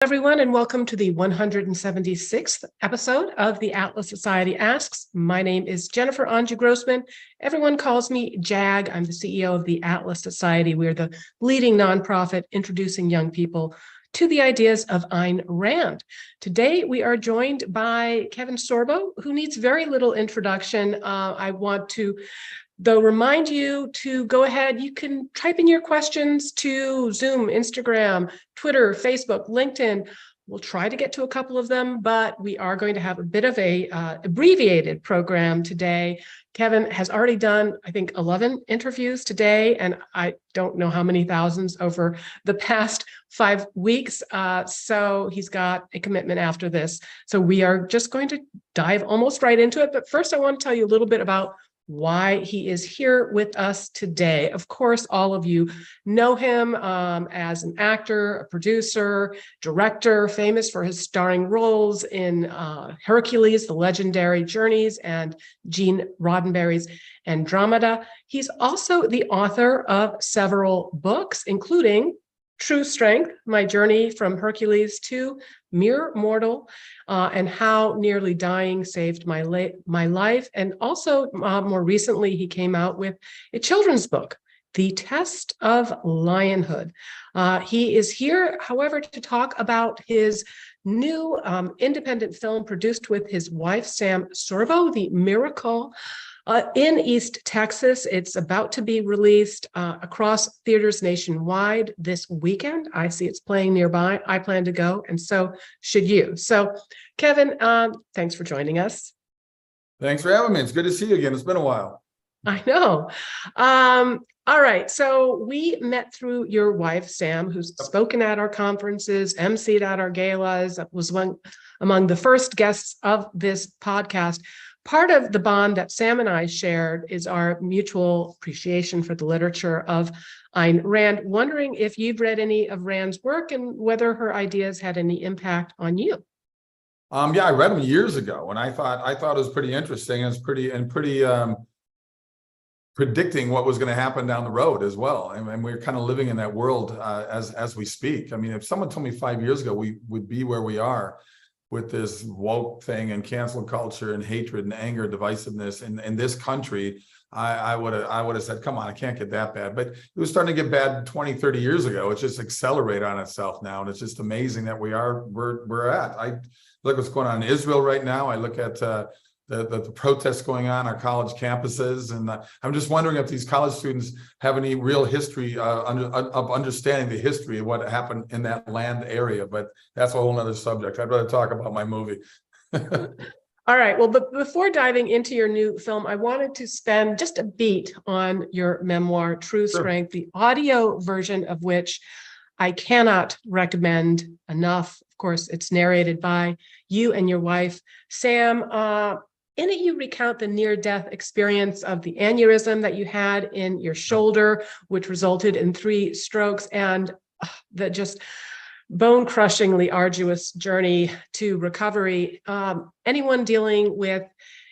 Everyone, and welcome to the 176th episode of the Atlas Society Asks. My name is Jennifer Grossman. Everyone calls me JAG. I'm the CEO of the Atlas Society. We're the leading nonprofit introducing young people to the ideas of Ayn Rand. Today, we are joined by Kevin Sorbo, who needs very little introduction. I want to remind you to go ahead. You can type in your questions to Zoom, Instagram, Twitter, Facebook, LinkedIn. We'll try to get to a couple of them, but we are going to have a bit of a abbreviated program today. Kevin has already done, I think, 11 interviews today, and I don't know how many thousands over the past 5 weeks. So he's got a commitment after this. So we are just going to dive almost right into it. But first, I want to tell you a little bit about why he is here with us today. Of course, all of you know him as an actor, a producer, director, famous for his starring roles in Hercules, the legendary Journeys, and Gene Rodenberry's Andromeda. He's also the author of several books, including True Strength, My Journey from Hercules to Mere Mortal, and How Nearly Dying Saved My Life. And also, more recently, he came out with a children's book, The Test of Lionhood. He is here, however, to talk about his new independent film produced with his wife, Sam Sorbo, The Miracle, in East Texas. It's about to be released across theaters nationwide this weekend. I see it's playing nearby. I plan to go, and so should you. So, Kevin, thanks for joining us. Thanks for having me. It's good to see you again. It's been a while. I know. All right. So we met through your wife, Sam, who's spoken at our conferences, emceed at our galas, was among the first guests of this podcast. Part of the bond that Sam and I shared is our mutual appreciation for the literature of Ayn Rand. Wondering if you've read any of Rand's work and whether her ideas had any impact on you. Yeah, I read them years ago, and I thought it was pretty interesting. It's pretty predicting what was going to happen down the road as well. And we're kind of living in that world as we speak. I mean, if someone told me 5 years ago we would be where we are with this woke thing and cancel culture and hatred and anger, divisiveness in this country, I would have said, come on, it can't get that bad. But it was starting to get bad 20, 30 years ago. It's just accelerated on itself now. And it's just amazing that we're at. I look what's going on in Israel right now. I look at the protests going on our college campuses. And I'm just wondering if these college students have any real history of understanding the history of what happened in that land area. But that's a whole nother subject. I'd rather talk about my movie. All right. Well, but before diving into your new film, I wanted to spend just a beat on your memoir, True Strength, the audio version of which I cannot recommend enough. Of course, it's narrated by you and your wife, Sam. In it, you recount the near-death experience of the aneurysm that you had in your shoulder, which resulted in 3 strokes, and the just bone-crushingly arduous journey to recovery. Anyone dealing with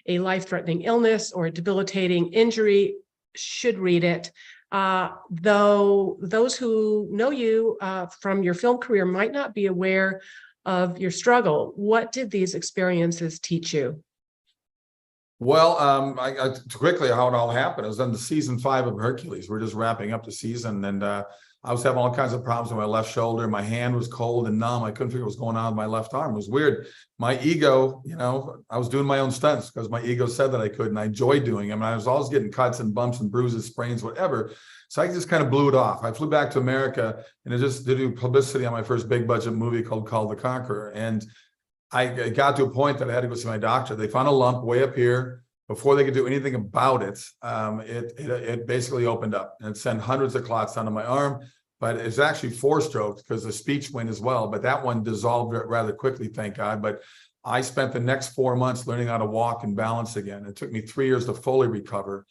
a life-threatening illness or a debilitating injury should read it. Though those who know you from your film career might not be aware of your struggle. What did these experiences teach you? Well, I quickly how it all happened. It was on the season 5 of Hercules. We're just wrapping up the season, and I was having all kinds of problems with my left shoulder. My hand was cold and numb. I couldn't figure what was going on with my left arm. It was weird. My ego, I was doing my own stunts because my ego said that I could, and I enjoyed doing them. And I was always getting cuts and bumps and bruises, sprains, whatever. So I just kind of blew it off. I flew back to America and I just did publicity on my first big budget movie called Call the Conqueror. And I got to a point that I had to go see my doctor. They found a lump way up here. Before they could do anything about it, it basically opened up and it sent hundreds of clots down to my arm. But it's actually 4 strokes because the speech went as well. But that one dissolved rather quickly, thank God. But I spent the next 4 months learning how to walk and balance again. It took me 3 years to fully recover,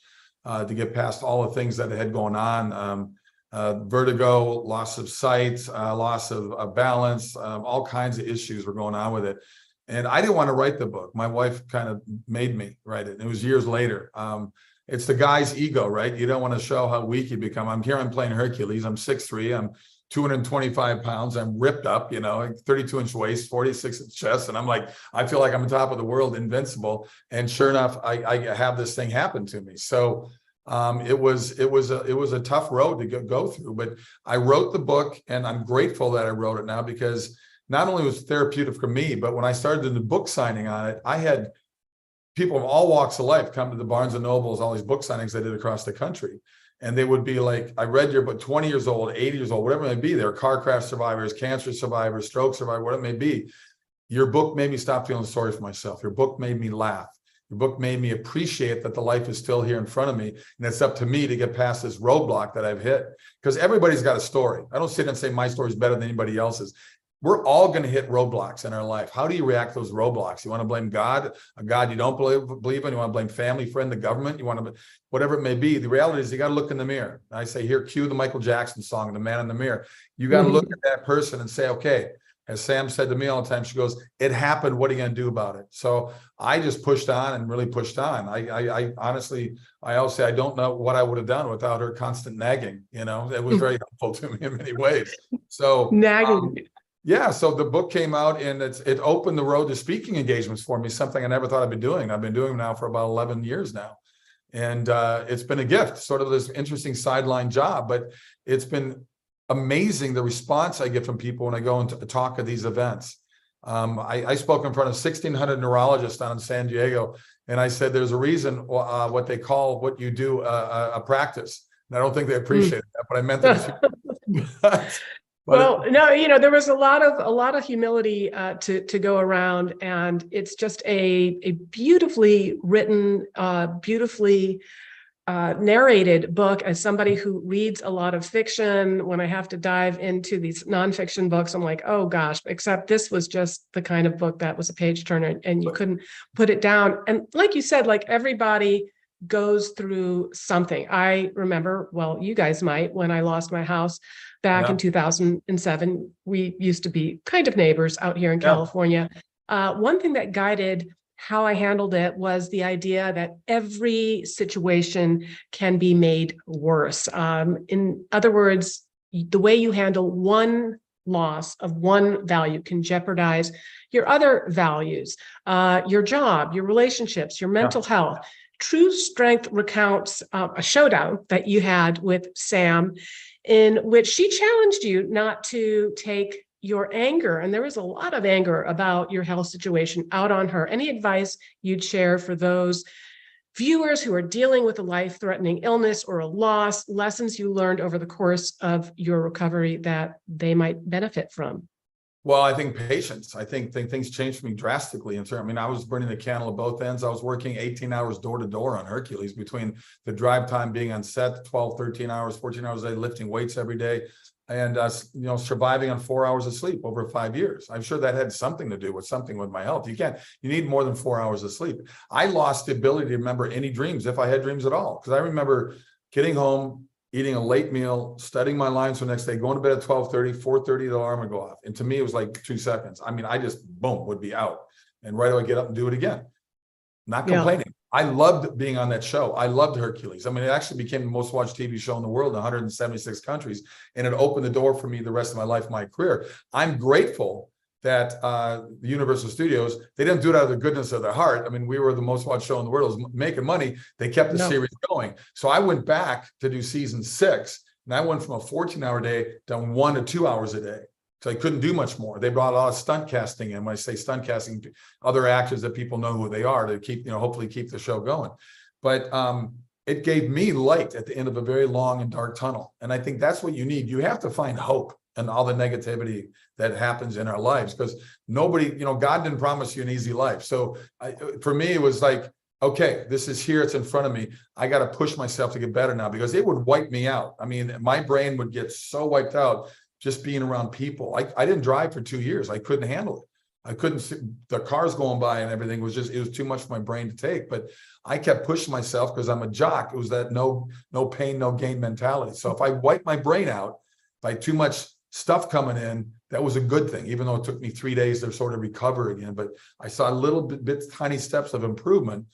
to get past all the things that had gone on. Vertigo, loss of sight, loss of balance, all kinds of issues were going on with it. And I didn't want to write the book. My wife kind of made me write it. And it was years later. It's the guy's ego, right? You don't want to show how weak you become. I'm playing Hercules. I'm 6'3". 225 pounds. I'm ripped up, you know, 32-inch waist, 46-inch chest. And I'm like, I feel like I'm on top of the world, invincible. And sure enough, I have this thing happen to me. So it was a tough road to go through, but I wrote the book, and I'm grateful that I wrote it now, because not only was it therapeutic for me, but when I started doing the book signing on it, I had people of all walks of life come to the Barnes and Nobles, all these book signings I did across the country. And they would be like, I read your book, 20 years old, 80 years old, whatever it may be. They're car crash survivors, cancer survivors, stroke survivors, whatever it may be. Your book made me stop feeling sorry for myself. Your book made me laugh. Your book made me appreciate that the life is still here in front of me. And it's up to me to get past this roadblock that I've hit. Because everybody's got a story. I don't sit and say my story is better than anybody else's. We're all going to hit roadblocks in our life. How do you react to those roadblocks? You want to blame God, a God you don't believe in? You want to blame family, friend, the government? You want to, whatever it may be. The reality is you got to look in the mirror. I say here, cue the Michael Jackson song, The Man in the Mirror. You got to look at that person and say, okay, as Sam said to me all the time, she goes, it happened. What are you going to do about it? So I just pushed on and really pushed on. I honestly, I always say, I don't know what I would have done without her constant nagging. You know, it was very helpful to me in many ways. So Nagging. yeah, so the book came out, and it opened the road to speaking engagements for me, something I never thought I'd be doing. I've been doing them now for about 11 years now. And it's been a gift, sort of this interesting sideline job, but it's been amazing the response I get from people when I go and talk at these events. I spoke in front of 1,600 neurologists down in San Diego, and I said, there's a reason what they call what you do a practice. And I don't think they appreciated that, but I meant that. Well, no, you know, there was a lot of humility to go around, and it's just a beautifully written, beautifully narrated book. As somebody who reads a lot of fiction, when I have to dive into these nonfiction books, I'm like, oh gosh, except this was just the kind of book that was a page turner, and you couldn't put it down. And like you said, like everybody goes through something. I remember, well, you guys might, when I lost my house back in 2007, we used to be kind of neighbors out here in California. One thing that guided how I handled it was the idea that every situation can be made worse. In other words, the way you handle one loss of one value can jeopardize your other values, your job, your relationships, your mental health. True Strength recounts a showdown that you had with Sam, in which she challenged you not to take your anger, and there was a lot of anger about your health situation, out on her. Any advice you'd share for those viewers who are dealing with a life-threatening illness or a loss, lessons you learned over the course of your recovery that they might benefit from? Well, I think patience. I think things changed for me drastically. I mean, I was burning the candle at both ends. I was working 18 hours door to door on Hercules, between the drive time, being on set, 12, 13 hours, 14 hours a day, lifting weights every day, and you know, surviving on 4 hours of sleep over 5 years. I'm sure that had something to do with my health. You need more than 4 hours of sleep. I lost the ability to remember any dreams, if I had dreams at all, because I remember getting home, eating a late meal, studying my lines for the next day, going to bed at 12:30, 4:30, the alarm would go off. And to me, it was like 2 seconds. I mean, I just, boom, would be out. And right away, get up and do it again. Not complaining. I loved being on that show. I loved Hercules. I mean, it actually became the most watched TV show in the world in 176 countries. And it opened the door for me the rest of my life, my career. I'm grateful that the Universal Studios, they didn't do it out of the goodness of their heart. I mean, we were the most watched show in the world. It was making money. They kept the series going. So I went back to do season 6, and I went from a 14-hour day down 1 to 2 hours a day. So I couldn't do much more. They brought a lot of stunt casting in. When I say stunt casting, other actors that people know who they are, to keep, hopefully keep the show going. But it gave me light at the end of a very long and dark tunnel. And I think that's what you need. You have to find hope and all the negativity that happens in our lives, because nobody, God didn't promise you an easy life. So for me, it was like, okay, this is here, it's in front of me. I got to push myself to get better now, because it would wipe me out. I mean, my brain would get so wiped out just being around people. I didn't drive for 2 years. I couldn't handle it. I couldn't see the cars going by, and everything was just, it was too much for my brain to take. But I kept pushing myself because I'm a jock. It was that no pain, no gain mentality. So if I wiped my brain out by too much stuff coming in, that was a good thing, even though it took me 3 days to sort of recover again. But I saw little bits, tiny steps of improvement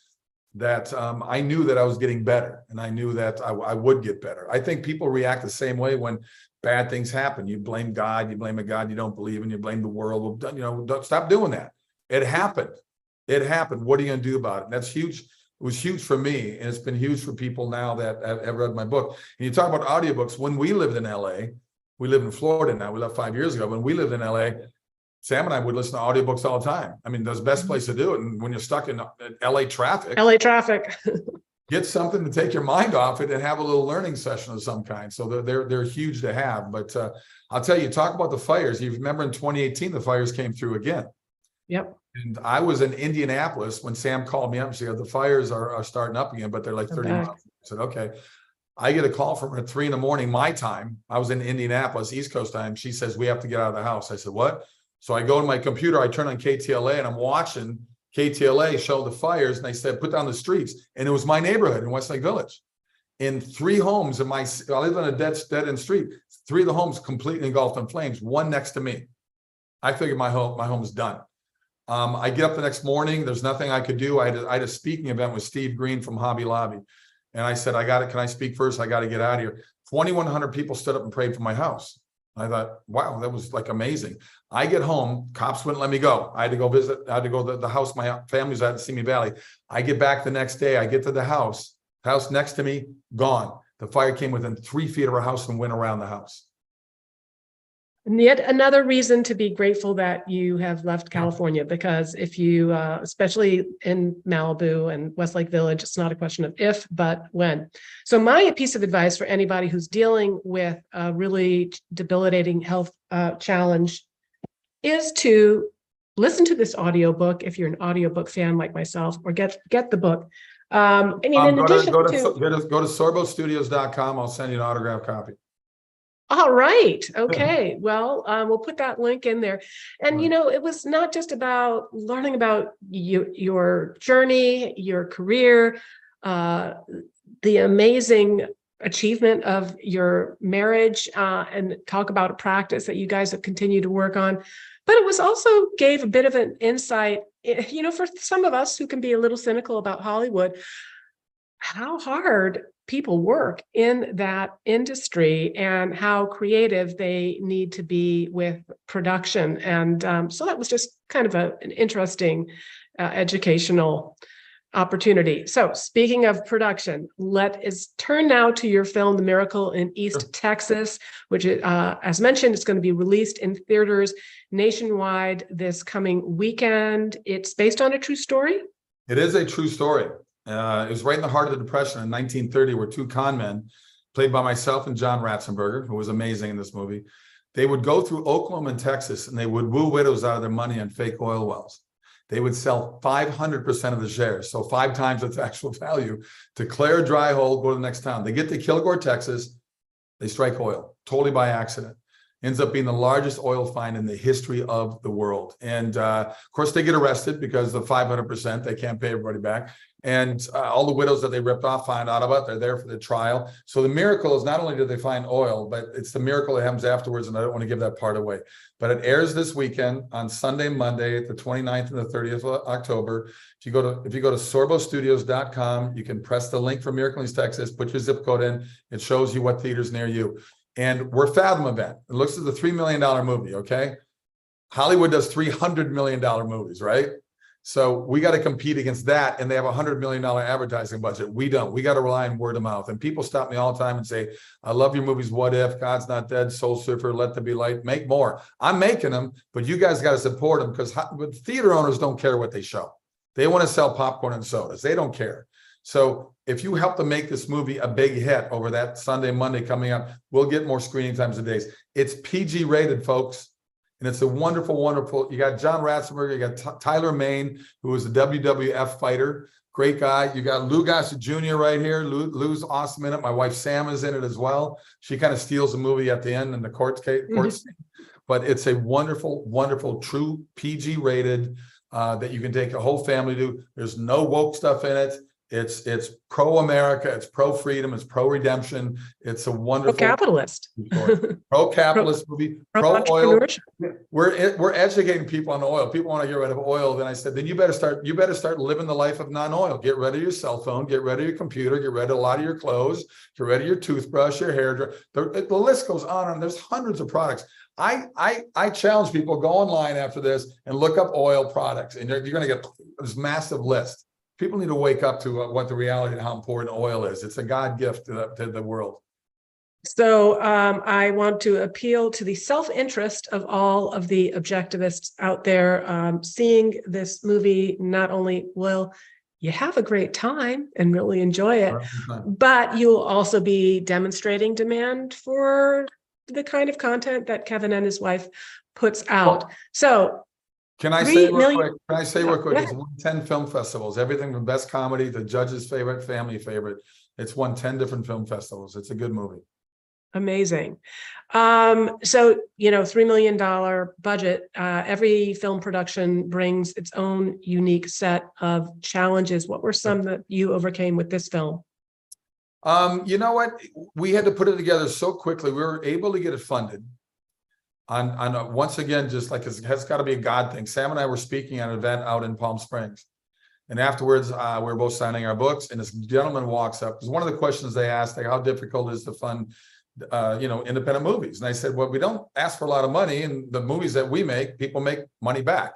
that I knew that I was getting better, and I knew that I would get better. I think people react the same way when bad things happen. You blame God, you blame a God you don't believe in, you blame the world. Well, don't stop doing that. It happened. It happened. What are you going to do about it? And that's huge. It was huge for me, and it's been huge for people now that have read my book. And you talk about audiobooks. When we lived in LA, we live in Florida now. We left 5 years ago. When we lived in LA, Sam and I would listen to audiobooks all the time. I mean, that's the best place to do it. And when you're stuck in LA traffic, get something to take your mind off it and have a little learning session of some kind. So they're huge to have. But I'll tell you, talk about the fires. You remember in 2018, the fires came through again. Yep. And I was in Indianapolis when Sam called me up and said, the fires are starting up again, but they're like 30 miles. I said, okay. I get a call from her at 3 a.m, my time. I was in Indianapolis, East Coast time. She says, we have to get out of the house. I said, what? So I go to my computer, I turn on KTLA, and I'm watching KTLA show the fires. And they said, put down the streets. And it was my neighborhood in Westlake Village. In 3 homes I live on a dead-end street. 3 of the homes completely engulfed in flames, one next to me. I figured my home is done. I get up the next morning. There's nothing I could do. I had a speaking event with Steve Green from Hobby Lobby. And I said, can I speak first? I got to get out of here. 2,100 people stood up and prayed for my house. I thought, wow, that was like amazing. I get home, cops wouldn't let me go. I had to go visit, I had to go to the house my family's at in Simi Valley. I get back the next day, I get to the house next to me, gone. The fire came within 3 feet of our house and went around the house. And yet another reason to be grateful that you have left California, because if you, especially in Malibu and Westlake Village, it's not a question of if, but when. So my piece of advice for anybody who's dealing with a really debilitating health challenge is to listen to this audiobook if you're an audiobook fan like myself, or get the book. I mean, in addition go to sorbostudios.com. I'll send you an autographed copy. All right. Okay. Well, we'll put that link in there. And, you know, it was not just about learning about your journey, your career, the amazing achievement of your marriage, and talk about a practice that you guys have continued to work on. But it was also gave a bit of an insight, you know, for some of us who can be a little cynical about Hollywood, how hard people work in that industry and how creative they need to be with production. And so that was just kind of an interesting educational opportunity. So speaking of production, let us turn now to your film, The Miracle in East Texas, which, as mentioned, is going to be released in theaters nationwide this coming weekend. It's based on a true story? It is a true story. It was right in the heart of the Depression in 1930, where 2 con men, played by myself and John Ratzenberger, who was amazing in this movie, they would go through Oklahoma and Texas, and they would woo widows out of their money on fake oil wells. They would sell 500% of the shares, so 5 times its actual value, to clear a dry hole, go to the next town. They get to Kilgore, Texas, they strike oil, totally by accident. Ends up being the largest oil find in the history of the world. And of course, they get arrested because the 500%, they can't pay everybody back. And all the widows that they ripped off find out about it. They're there for the trial. So the miracle is not only did they find oil, but it's the miracle that happens afterwards. And I don't want to give that part away. But it airs this weekend on Sunday, Monday, the 29th and the 30th of October. If you go to sorbostudios.com, you can press the link for Miracle in East Texas, put your zip code in. It shows you what theater's near you. And we're Fathom event. It looks at the $3 million movie, okay? Hollywood does $300 million movies, right? So we got to compete against that, and they have a $100 million advertising budget. We don't. We got to rely on word of mouth. And people stop me all the time and say, I love your movies, What If, God's Not Dead, Soul Surfer, Let There Be Light, make more. I'm making them, but you guys got to support them, because theater owners don't care what they show. They want to sell popcorn and sodas. They don't care. So if you help them make this movie a big hit over that Sunday, Monday coming up, we'll get more screening times and days. It's PG rated, folks. And it's a wonderful, wonderful, you got John Ratzenberger, you got Tyler Mane, who was a WWF fighter, great guy. You got Lou Gossett Jr. right here. Lou's awesome in it. My wife Sam is in it as well. She kind of steals the movie at the end in the court scene. But it's a wonderful, wonderful, true PG rated that you can take a whole family to. There's no woke stuff in it. It's pro-America, it's pro-freedom, it's pro-redemption. It's a wonderful Pro-capitalist. story. Pro-capitalist movie, pro-oil. Entrepreneurship. We're educating people on oil. People want to get rid of oil. Then I said, then you better start living the life of non-oil. Get rid of your cell phone, get rid of your computer, get rid of a lot of your clothes, get rid of your toothbrush, your hair dryer. The list goes on. There's hundreds of products. I challenge people, go online after this and look up oil products, and you're going to get this massive list. People need to wake up to what the reality and how important oil is. It's a God gift to the world. So I want to appeal to the self-interest of all of the objectivists out there. Seeing this movie, not only will you have a great time and really enjoy it, but you'll also be demonstrating demand for the kind of content that Kevin and his wife puts out. So Can I say real quick? It's won 10 film festivals, everything from best comedy to judge's favorite, family favorite. It's won 10 different film festivals. It's a good movie. Amazing. So, $3 million budget. Every film production brings its own unique set of challenges. What were some that you overcame with this film? You know what? We had to put it together so quickly. We were able to get it funded. On once again, just like it has got to be a God thing. Sam and I were speaking at an event out in Palm Springs. And afterwards, we were both signing our books. And this gentleman walks up. Because one of the questions they asked, like, how difficult is to fund independent movies? And I said, well, we don't ask for a lot of money, and the movies that we make, people make money back,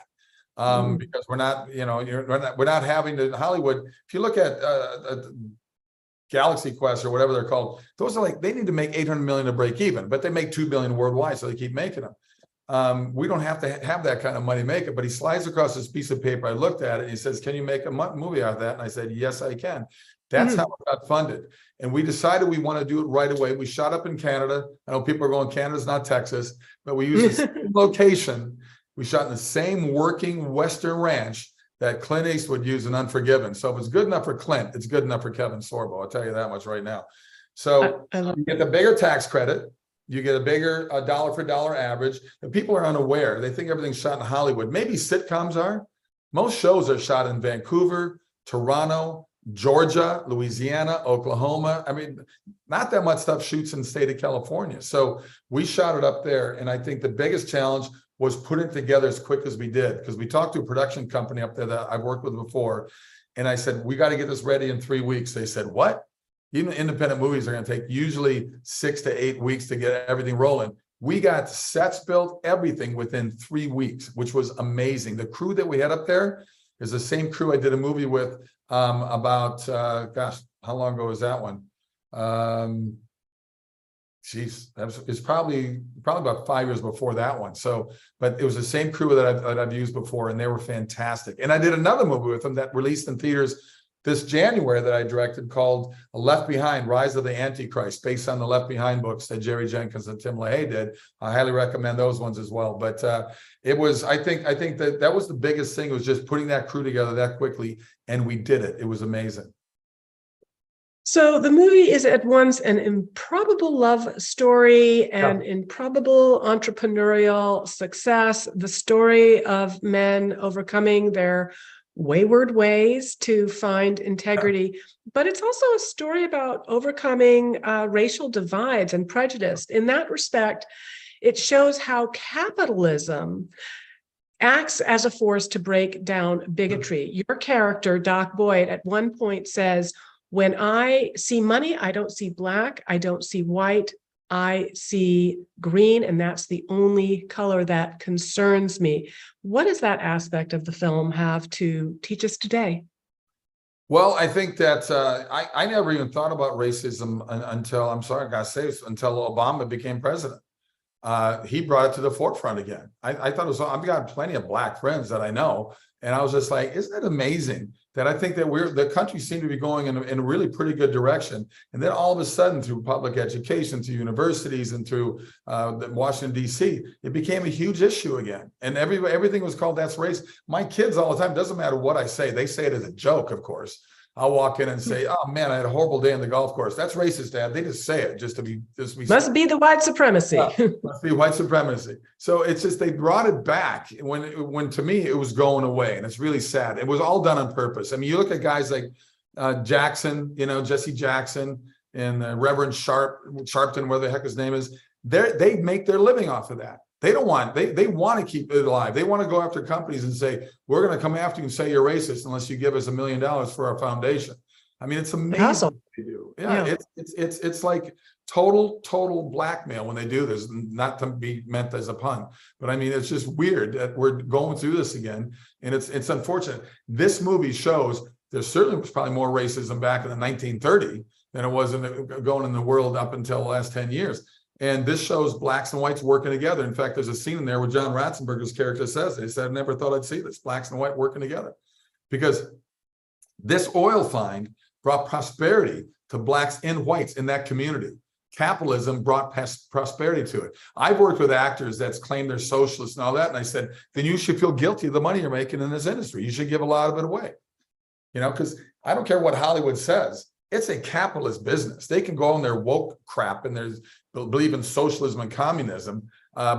because we're not, we're not having to Hollywood. If you look at Galaxy Quest or whatever they're called, those are like, they need to make 800 million to break even, but they make 2 billion worldwide, so they keep making them. We don't have to have that kind of money maker. But he slides across this piece of paper. I looked at it and he says, can you make a movie out of that? And I said, yes, I can. That's how it got funded. And we decided we want to do it right away. We shot up in Canada. I know people are going, Canada's not Texas, but we used the same location. We shot in the same working Western ranch that Clint Eastwood used in Unforgiven. So if it's good enough for Clint, it's good enough for Kevin Sorbo. I'll tell you that much right now. So you get the bigger tax credit. You get a bigger dollar for dollar average. And people are unaware. They think everything's shot in Hollywood. Maybe sitcoms are. Most shows are shot in Vancouver, Toronto, Georgia, Louisiana, Oklahoma. I mean, not that much stuff shoots in the state of California. So we shot it up there. And I think the biggest challenge was putting it together as quick as we did, because we talked to a production company up there that I've worked with before. And I said, we got to get this ready in 3 weeks. They said, what? Even independent movies are going to take usually 6 to 8 weeks to get everything rolling. We got sets built, everything within 3 weeks, which was amazing. The crew that we had up there is the same crew I did a movie with about, how long ago was that one? It's probably about 5 years before that one. So, but it was the same crew that I've used before, and they were fantastic. And I did another movie with them that released in theaters this January that I directed called Left Behind, Rise of the Antichrist, based on the Left Behind books that Jerry Jenkins and Tim LaHaye did. I highly recommend those ones as well. But it was, I think that was the biggest thing, was just putting that crew together that quickly, and we did it. It was amazing. So the movie is at once an improbable love story and improbable entrepreneurial success, the story of men overcoming their wayward ways to find integrity. But it's also a story about overcoming racial divides and prejudice. In that respect, it shows how capitalism acts as a force to break down bigotry. Your character, Doc Boyd, at one point says, when I see money, I don't see black, I don't see white, I see green, and that's the only color that concerns me. What does that aspect of the film have to teach us today? Well, I think that I never even thought about racism until, I'm sorry, I gotta say this, until Obama became president. He brought it to the forefront again. I thought it was, I've got plenty of black friends that I know, and I was just like, isn't it amazing that I think that the country seemed to be going in a really pretty good direction. And then all of a sudden, through public education, through universities, and through Washington, D.C., it became a huge issue again. And everything was called, that's race. My kids all the time, doesn't matter what I say, they say it as a joke, of course. I'll walk in and say, oh man, I had a horrible day on the golf course. That's racist, Dad. They just say it just to be. Must be the white supremacy. Must be white supremacy. So it's just, they brought it back when to me, it was going away. And it's really sad. It was all done on purpose. I mean, you look at guys like, Jackson, Jesse Jackson and Reverend Sharpton, whatever the heck his name is. They make their living off of that. They want to keep it alive. They want to go after companies and say, we're going to come after you and say you're racist unless you give us $1 million for our foundation. I mean, it's amazing Awesome. what they do. Yeah. It's like total blackmail when they do this, not to be meant as a pun, but I mean, it's just weird that we're going through this again. And it's unfortunate. This movie shows there certainly was probably more racism back in the 1930 than it was going in the world up until the last 10 years. And this shows blacks and whites working together. In fact, there's a scene in there where John Ratzenberger's character says, he said, I never thought I'd see this, blacks and white working together. Because this oil find brought prosperity to blacks and whites in that community. Capitalism brought prosperity to it. I've worked with actors that's claimed they're socialists and all that. And I said, then you should feel guilty of the money you're making in this industry. You should give a lot of it away. Because I don't care what Hollywood says. It's a capitalist business. They can go on their woke crap and believe in socialism and communism.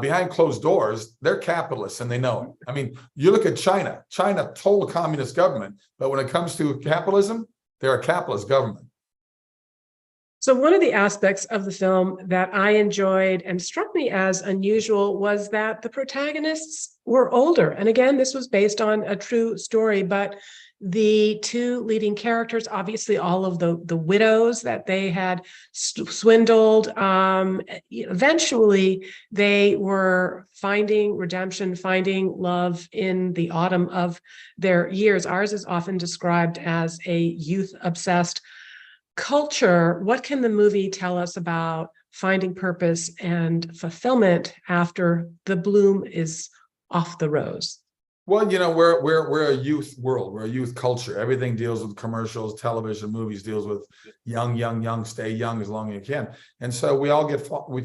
Behind closed doors, they're capitalists and they know it. I mean, you look at China, total communist government, but when it comes to capitalism, they're a capitalist government. So one of the aspects of the film that I enjoyed and struck me as unusual was that the protagonists were older. And again, this was based on a true story, but the two leading characters, obviously all of the widows that they had swindled, eventually they were finding redemption, finding love in the autumn of their years. Ours is often described as a youth-obsessed culture. What can the movie tell us about finding purpose and fulfillment after the bloom is off the rose? Well, we're a youth world. We're a youth culture. Everything deals with commercials, television, movies deals with young, stay young as long as you can. And so we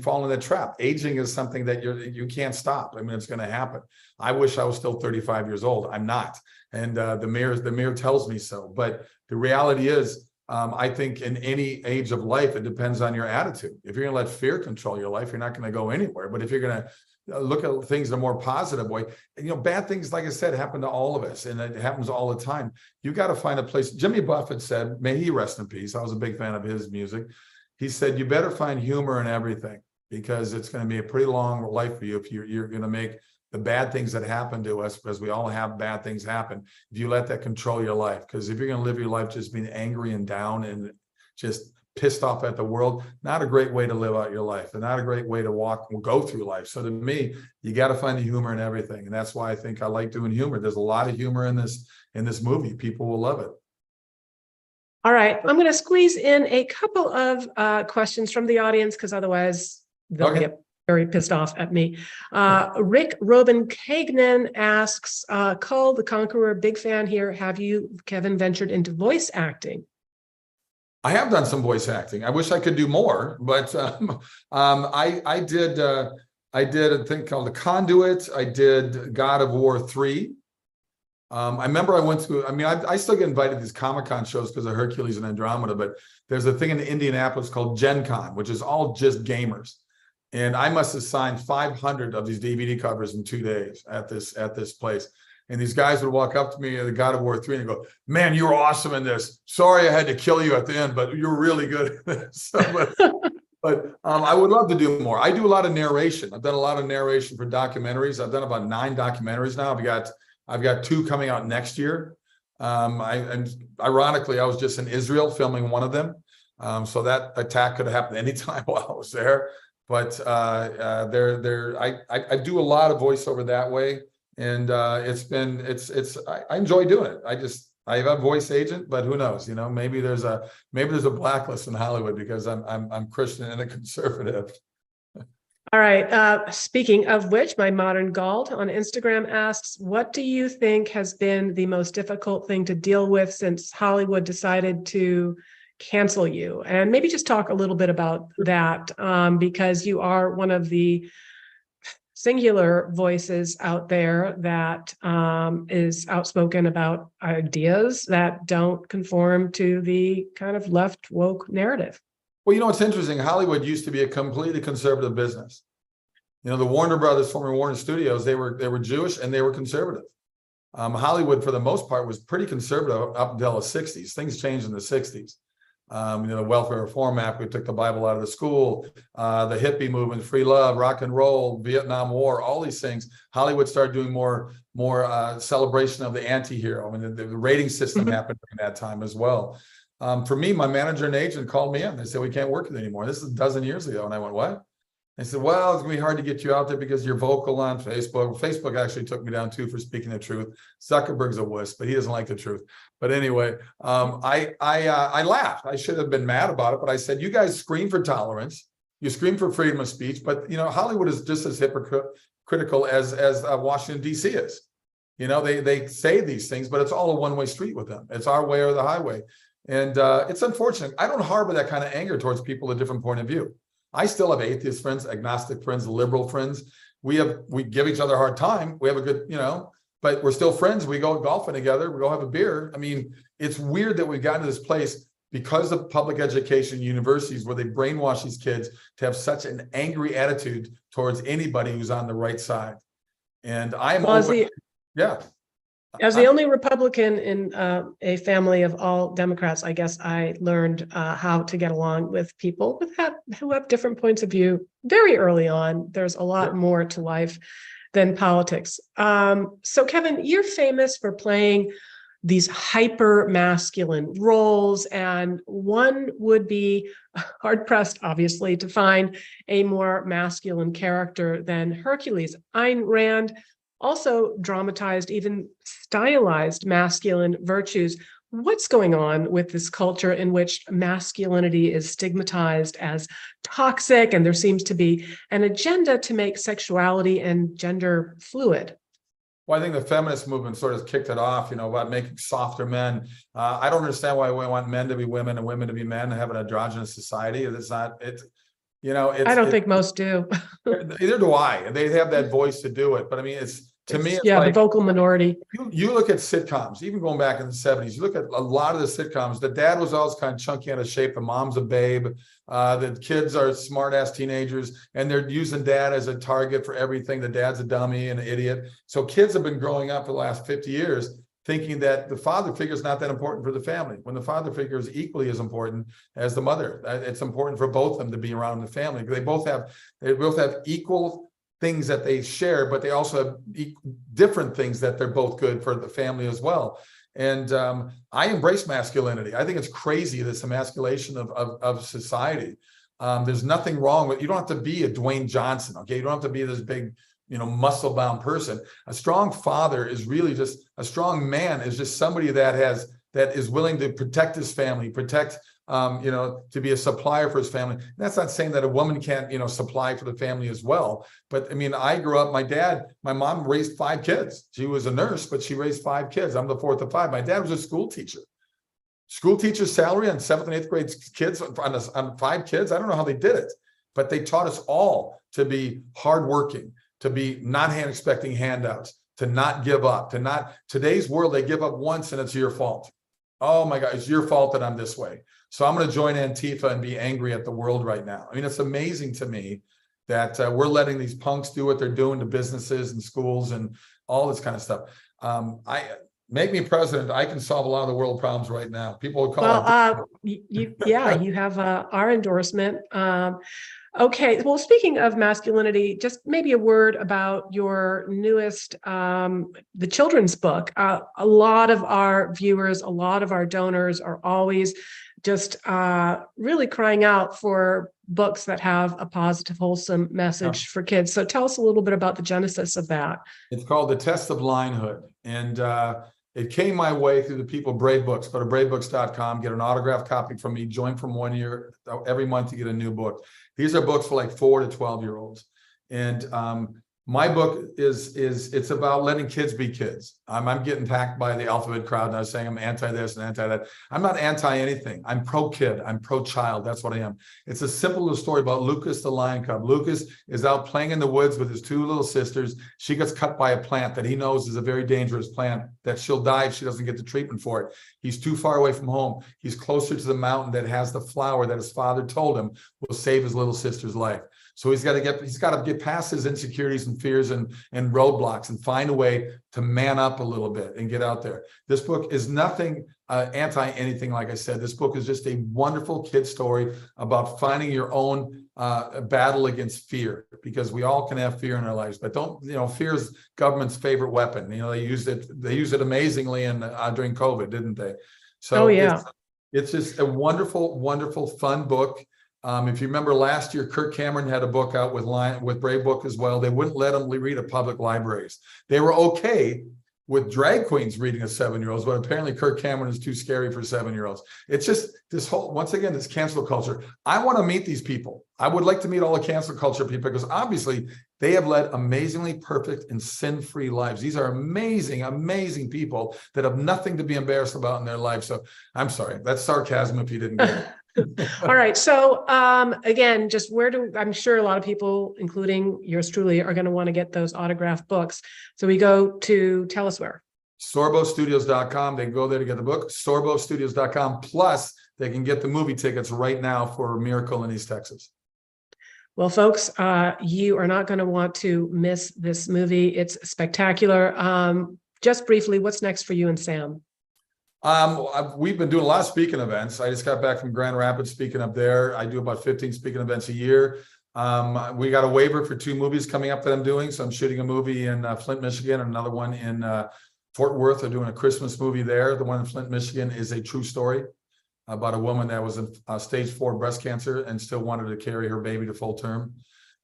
fall in that trap. Aging is something that you can't stop. I mean, it's going to happen. I wish I was still 35 years old. I'm not. And the mirror tells me so. But the reality is, I think in any age of life, it depends on your attitude. If you're going to let fear control your life, you're not going to go anywhere. But if you're going to look at things in a more positive way, bad things, like I said, happen to all of us, and it happens all the time. You got to find a place. Jimmy Buffett said, may he rest in peace. I was a big fan of his music. He said, you better find humor in everything, because it's going to be a pretty long life for you if you're going to make the bad things that happen to us, because we all have bad things happen, if you let that control your life. Because if you're going to live your life just being angry and down and just pissed off at the world, not a great way to live out your life, and not a great way to go through life. So to me, you got to find the humor in everything. And that's why I think I like doing humor. There's a lot of humor in this movie. People will love it. All right. I'm going to squeeze in a couple of questions from the audience, because otherwise they'll get very pissed off at me. Rick Robin Kagnan asks, Cull the Conqueror, big fan here. Have you, Kevin, ventured into voice acting? I have done some voice acting. I wish I could do more, but I did a thing called The Conduit. I did God of War 3. I remember I still get invited to these Comic-Con shows because of Hercules and Andromeda, but there's a thing in Indianapolis called Gen Con, which is all just gamers. And I must have signed 500 of these DVD covers in 2 days at this place. And these guys would walk up to me at the God of War 3 and go, man, you were awesome in this. Sorry I had to kill you at the end, but you're really good at this. But I would love to do more. I do a lot of narration. I've done a lot of narration for documentaries. I've done about 9 documentaries now. I've got 2 coming out next year. And ironically, I was just in Israel filming one of them. So that attack could have happened anytime while I was there. But I do a lot of voiceover that way. And I enjoy doing it. I have a voice agent, but who knows? Maybe there's a blacklist in Hollywood because I'm Christian and a conservative. All right. Speaking of which, my modern Gald on Instagram asks, what do you think has been the most difficult thing to deal with since Hollywood decided to cancel you? And maybe just talk a little bit about that, because you are one of the singular voices out there that is outspoken about ideas that don't conform to the kind of left woke narrative. Well, it's interesting. Hollywood used to be a completely conservative business. The Warner Brothers, former Warner Studios, they were Jewish and they were conservative. Hollywood, for the most part, was pretty conservative up until the 60s. Things changed in the 60s. The Welfare Reform Act, we took the Bible out of the school, the hippie movement, free love, rock and roll, Vietnam War, all these things. Hollywood started doing more celebration of the anti-hero. I mean, the rating system happened during that time as well. For me, my manager and agent called me in. They said, we can't work with you anymore. This is a dozen years ago. And I went, what? They said, well, it's going to be hard to get you out there because you're vocal on Facebook. Facebook actually took me down too for speaking the truth. Zuckerberg's a wuss, but he doesn't like the truth. But anyway, I laughed. I should have been mad about it, but I said, you guys scream for tolerance. You scream for freedom of speech, but Hollywood is just as hypocritical as Washington, D.C. is. They say these things, but it's all a one-way street with them. It's our way or the highway. And it's unfortunate. I don't harbor that kind of anger towards people with a different point of view. I still have atheist friends, agnostic friends, liberal friends. We give each other a hard time. We have a good, but we're still friends. We go golfing together. We go have a beer. I mean, it's weird that we've gotten to this place because of public education universities where they brainwash these kids to have such an angry attitude towards anybody who's on the right side. And I'm As the only Republican in a family of all Democrats, I guess I learned how to get along with people who have different points of view very early on. There's a lot more to life than politics. So Kevin, you're famous for playing these hyper masculine roles, and one would be hard pressed, obviously, to find a more masculine character than Hercules. Ayn Rand also dramatized, even stylized masculine virtues. What's going on with this culture in which masculinity is stigmatized as toxic, and there seems to be an agenda to make sexuality and gender fluid? Well, I think the feminist movement sort of kicked it off, about making softer men. I don't understand why we want men to be women and women to be men and have an androgynous society. It's not, I don't think most do. Either do I. They have that voice to do it. But I mean, it's like, the vocal minority. You look at sitcoms, even going back in the 70s, you look at a lot of the sitcoms, the dad was always kind of chunky out of shape, the mom's a babe, the kids are smart ass teenagers, and they're using dad as a target for everything. The dad's a dummy and an idiot. So kids have been growing up for the last 50 years thinking that the father figure is not that important for the family, when the father figure is equally as important as the mother. It's important for both of them to be around the family. They both have equal things that they share, but they also have different things that they're both good for the family as well. And I embrace masculinity. I think it's crazy, this emasculation of society. There's nothing wrong with, you don't have to be a Dwayne Johnson, okay? You don't have to be this big, muscle-bound person. A strong father is really just, a strong man is just somebody that is willing to protect his family, to be a supplier for his family. And that's not saying that a woman can't, supply for the family as well. But I mean, I grew up, my mom raised 5 kids. She was a nurse, but she raised 5 kids. I'm the 4th of 5. My dad was a school teacher. School teacher's salary on 7th and 8th grade kids on 5 kids. I don't know how they did it, but they taught us all to be hardworking, to be not expecting handouts, to not give up, today's world, they give up once and it's your fault. Oh my God, it's your fault that I'm this way. So I'm going to join Antifa and be angry at the world right now. I mean, it's amazing to me that we're letting these punks do what they're doing to businesses and schools and all this kind of stuff. Make me president. I can solve a lot of the world problems right now. People would call you have our endorsement. Okay, well, speaking of masculinity, just maybe a word about your newest, the children's book. A lot of our viewers, a lot of our donors are always just really crying out for books that have a positive, wholesome message for kids. So tell us a little bit about the genesis of that. It's called The Test of Lionhood. And it came my way through the people Brave Books. Go to bravebooks.com, get an autographed copy from me, join from 1 year, every month you get a new book. These are books for like 4 to 12-year-olds. And my book it's about letting kids be kids. I'm getting packed by the alphabet crowd and I was saying I'm anti this and anti that. I'm not anti anything. I'm pro kid. I'm pro child. That's what I am. It's a simple little story about Lucas, the lion cub. Lucas is out playing in the woods with his 2 little sisters. She gets cut by a plant that he knows is a very dangerous plant, that she'll die if she doesn't get the treatment for it. He's too far away from home. He's closer to the mountain that has the flower that his father told him will save his little sister's life. So he's got to get past his insecurities and fears and roadblocks and find a way to man up a little bit and get out there. This book is nothing anti anything. Like I said, this book is just a wonderful kid story about finding your own battle against fear, because we all can have fear in our lives, but fear is government's favorite weapon. They used it amazingly during COVID, didn't they? So it's just a wonderful, wonderful, fun book. If you remember last year, Kirk Cameron had a book out with Brave Book as well. They wouldn't let him read at public libraries. They were okay with drag queens reading to 7-year-olds, but apparently Kirk Cameron is too scary for 7-year-olds. It's just this whole, once again, this cancel culture. I want to meet these people. I would like to meet all the cancel culture people, because obviously they have led amazingly perfect and sin-free lives. These are amazing, amazing people that have nothing to be embarrassed about in their life. So I'm sorry, that's sarcasm if you didn't get it. All right. So again, just I'm sure a lot of people, including yours truly, are going to want to get those autographed books. So we go to, tell us where. SorboStudios.com. They can go there to get the book. SorboStudios.com. Plus, they can get the movie tickets right now for Miracle in East Texas. Well, folks, you are not going to want to miss this movie. It's spectacular. Just briefly, what's next for you and Sam? We've been doing a lot of speaking events. I just got back from Grand Rapids speaking up there. I do about 15 speaking events a year. We got a waiver for 2 movies coming up that I'm doing. So I'm shooting a movie in Flint, Michigan, and another one in Fort Worth. They're doing a Christmas movie there. The one in Flint, Michigan is a true story about a woman that was in stage 4 breast cancer and still wanted to carry her baby to full term.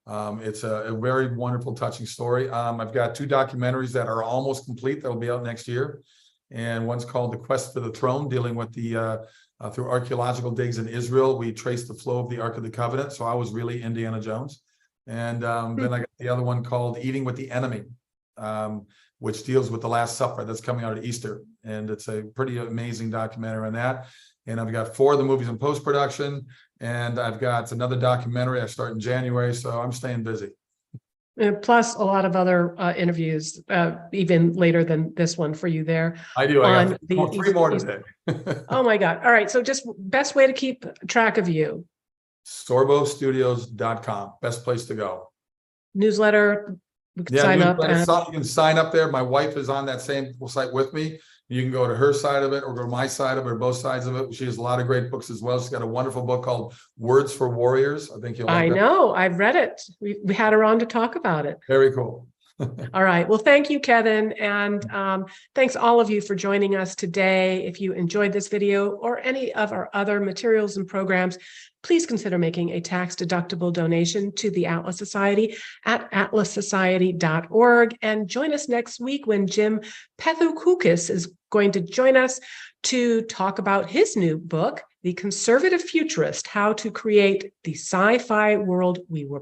It's a very wonderful, touching story. I've got 2 documentaries that are almost complete that will be out next year. And one's called The Quest for the Throne, dealing with through archaeological digs in Israel. We traced the flow of the Ark of the Covenant. So I was really Indiana Jones. And then I got the other one called Eating with the Enemy, which deals with the Last Supper that's coming out at Easter. And it's a pretty amazing documentary on that. And I've got 4 of the movies in post-production. And I've got another documentary I start in January. So I'm staying busy. Plus a lot of other interviews, even later than this one for you there. I do. I got 3 more today. Oh my God. All right. So just best way to keep track of you. SorboStudios.com. Best place to go. Newsletter. We can sign up. You can sign up there. My wife is on that same site with me. You can go to her side of it or go to my side of it, or both sides of it. She has a lot of great books as well. She's got a wonderful book called Words for Warriors. I think you'll like that. I know. I've read it. We had her on to talk about it. Very cool. All right. Well, thank you, Kevin. And thanks all of you for joining us today. If you enjoyed this video or any of our other materials and programs, please consider making a tax-deductible donation to the Atlas Society at atlassociety.org. And join us next week when Jim Pethokoukis is going to join us to talk about his new book, The Conservative Futurist: How to Create the Sci-Fi World We Were